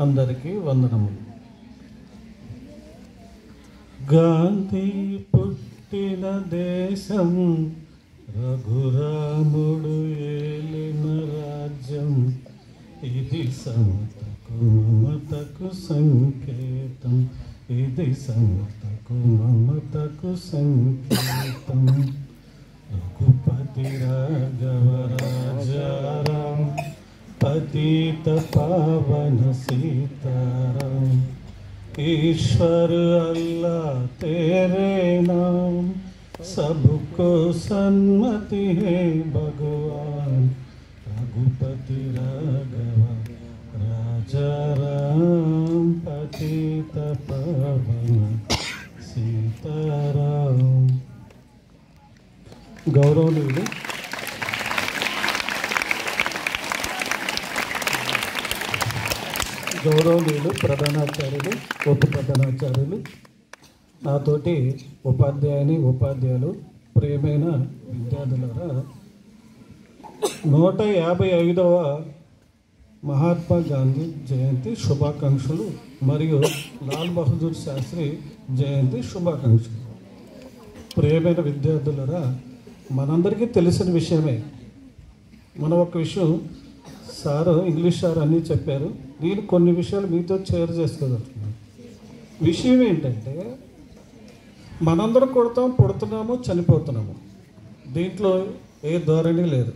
అందరికీ వందనములు. గాంధీ పుట్టిన దేశం, రఘురాముడు ఏలిన రాజ్యం, ఇది సమతకు మమతకు సంకేతం, ఇది సమతకు మమతకు సంకేతం. రఘుపతి రాఘవ రాజారాం, पतित पावन सीताराम, ईश्वर अल्लाह तेरे नाम, सबको सन्मति है भगवान. रघुपति राघव राजा राम, पतित पावन सीताराम. गौरवनीयुలు ప్రధానాచార్యులు, ఉప ప్రధానాచార్యులు, నాతోటి ఉపాధ్యాయులు, ప్రియమైన విద్యార్థులారా, 155వ మహాత్మా గాంధీ జయంతి శుభాకాంక్షలు మరియు లాల్ బహదూర్ శాస్త్రి జయంతి శుభాకాంక్షలు. ప్రియమైన విద్యార్థులారా, మనందరికీ తెలిసిన విషయమే. మనం ఒక విషయం, ఇంగ్లీష్ సార్ అన్నీ చెప్పారు, నేను కొన్ని విషయాలు మీతో షేర్ చేసుకోగలుగుతున్నాను. విషయం ఏంటంటే, మనందరం పుడుతున్నాము, చనిపోతున్నాము. దీంట్లో ఏ ధోరణి లేదు.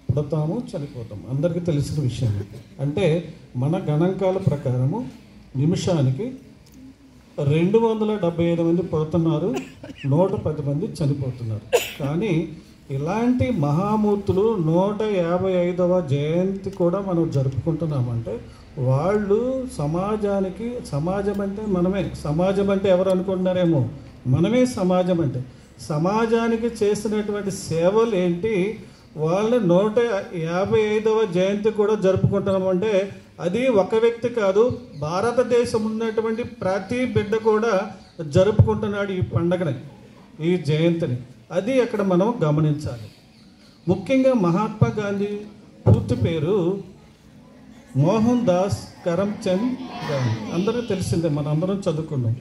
పుడతాము, చనిపోతాము, అందరికీ తెలిసిన విషయం. అంటే మన గణాంకాల ప్రకారము నిమిషానికి 275 మంది పుడుతున్నారు, 110 మంది చనిపోతున్నారు. కానీ ఇలాంటి మహామూర్తులు 155వ జయంతి కూడా మనం జరుపుకుంటున్నామంటే, వాళ్ళు సమాజం అంటే మనమే. సమాజం అంటే ఎవరు అనుకుంటున్నారేమో, మనమే సమాజం అంటే. సమాజానికి చేసినటువంటి సేవలు ఏంటి, వాళ్ళు 155వ జయంతి కూడా జరుపుకుంటున్నామంటే అది ఒక వ్యక్తి కాదు, భారతదేశం ఉన్నటువంటి ప్రతి బిడ్డ కూడా జరుపుకుంటున్నాడు ఈ పండగని, ఈ జయంతిని. అది అక్కడ మనం గమనించాలి. ముఖ్యంగా మహాత్మా గాంధీ పూర్తి పేరు మోహన్ దాస్ కరమ్చంద్ గాంధీ. అందరూ తెలిసిందే, మనందరం చదువుకున్నాం.